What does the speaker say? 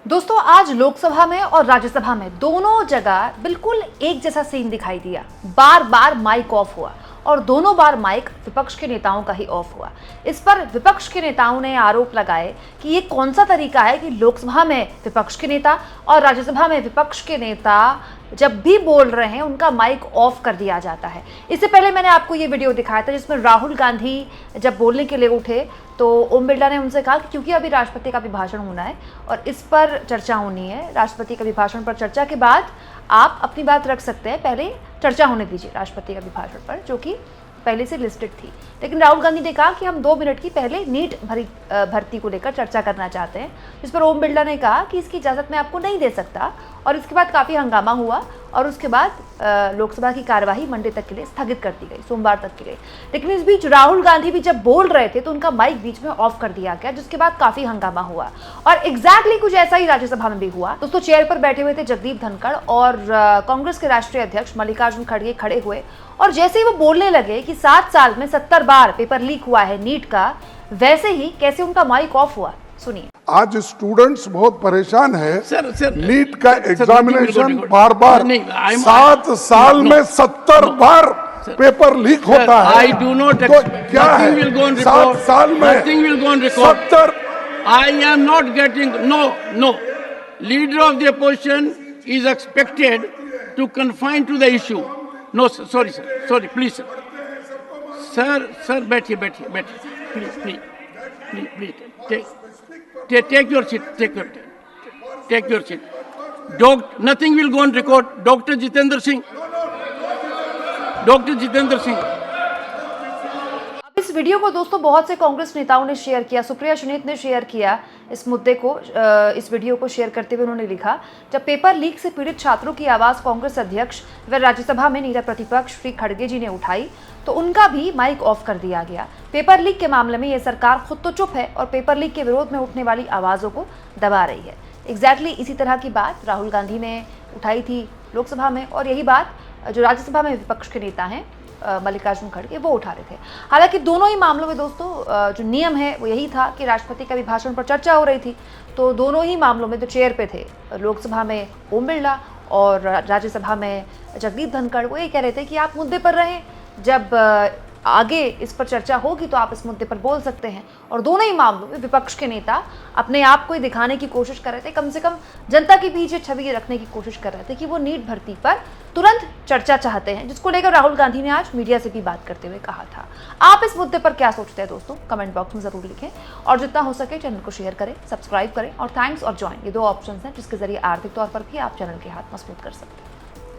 दोस्तों आज लोकसभा में और राज्यसभा में दोनों जगह बिल्कुल एक जैसा सीन दिखाई दिया। बार बार माइक ऑफ हुआ और दोनों बार माइक विपक्ष के नेताओं का ही ऑफ हुआ। इस पर विपक्ष के नेताओं ने आरोप लगाए कि ये कौन सा तरीका है कि लोकसभा में विपक्ष के नेता और राज्यसभा में विपक्ष के नेता जब भी बोल रहे हैं उनका माइक ऑफ कर दिया जाता है। इससे पहले मैंने आपको ये वीडियो दिखाया था जिसमें राहुल गांधी जब बोलने के लिए उठे तो ओम बिरला ने उनसे कहा कि क्योंकि अभी राष्ट्रपति का अभिभाषण होना है और इस पर चर्चा होनी है, राष्ट्रपति के अभिभाषण पर चर्चा के बाद आप अपनी बात रख सकते हैं, पहले चर्चा होने दीजिए राष्ट्रपति के अभिभाषण पर, जो कि पहले से लिस्टेड थी। लेकिन राहुल गांधी ने कहा कि हम 2 मिनट की पहले नीट भर्ती को लेकर चर्चा करना चाहते हैं, जिस पर ओम बिरला ने कहा कि इसकी इजाज़त मैं आपको नहीं दे सकता। और इसके बाद काफ़ी हंगामा हुआ और उसके बाद लोकसभा की कार्यवाही मंडे तक के लिए स्थगित कर दी गई, सोमवार तक के लिए। लेकिन इस बीच राहुल गांधी भी जब बोल रहे थे तो उनका माइक बीच में ऑफ कर दिया गया, जिसके बाद काफ़ी हंगामा हुआ और एग्जैक्टली कुछ ऐसा ही राज्यसभा में भी हुआ। दोस्तों चेयर पर बैठे हुए थे जगदीप धनखड़ और कांग्रेस के राष्ट्रीय अध्यक्ष मल्लिकार्जुन खड़गे खड़े हुए और जैसे ही वो बोलने लगे कि 7 साल में 70 बार पेपर लीक हुआ है नीट का, वैसे ही कैसे उनका माइक ऑफ हुआ, सुनिए। आज स्टूडेंट्स बहुत परेशान है। सर, नीट का एग्जामिनेशन बार बार 7 साल में 70 बार पेपर लीक होता है। आई डू नॉट तो क्या है 7 साल में 70? I am not getting no leader of the opposition is expected to confine to the issue. No sorry please sir बैठिए please take your seat. Take your seat. Nothing will go on record. Dr. Jitendra Singh. अब इस video को दोस्तों बहुत से कांग्रेस नेताओं ने share किया। सुप्रिया सुनीत ने शेयर किया इस मुद्दे को, इस वीडियो को शेयर करते हुए उन्होंने लिखा, जब पेपर लीक से पीड़ित छात्रों की आवाज़ कांग्रेस अध्यक्ष व राज्यसभा में नेता प्रतिपक्ष श्री खड़गे जी ने उठाई तो उनका भी माइक ऑफ कर दिया गया। पेपर लीक के मामले में ये सरकार खुद तो चुप है और पेपर लीक के विरोध में उठने वाली आवाज़ों को दबा रही है। एग्जैक्टली इसी तरह की बात राहुल गांधी ने उठाई थी लोकसभा में और यही बात जो राज्यसभा में विपक्ष के नेता हैं मल्लिकार्जुन खड़गे वो उठा रहे थे। हालांकि दोनों ही मामलों में दोस्तों जो नियम है वो यही था कि राष्ट्रपति का अभिभाषण पर चर्चा हो रही थी, तो दोनों ही मामलों में जो चेयर पे थे, लोकसभा में ओम बिरला और राज्यसभा में जगदीप धनखड़, वो ये कह रहे थे कि आप मुद्दे पर रहें, जब आगे इस पर चर्चा होगी तो आप इस मुद्दे पर बोल सकते हैं। और दोनों ही मामलों में विपक्ष के नेता अपने आप को ही दिखाने की कोशिश कर रहे थे, कम से कम जनता के पीछे छवि रखने की कोशिश कर रहे थे कि वो नीट भर्ती पर तुरंत चर्चा चाहते हैं, जिसको लेकर राहुल गांधी ने आज मीडिया से भी बात करते हुए कहा था। आप इस मुद्दे पर क्या सोचते हैं दोस्तों, कमेंट बॉक्स में जरूर लिखें और जितना हो सके चैनल को शेयर करें, सब्सक्राइब करें और थैंक्स और ज्वाइन, ये 2 ऑप्शन हैं जिसके जरिए आर्थिक तौर पर भी आप चैनल के हाथ मजबूत कर सकते हैं।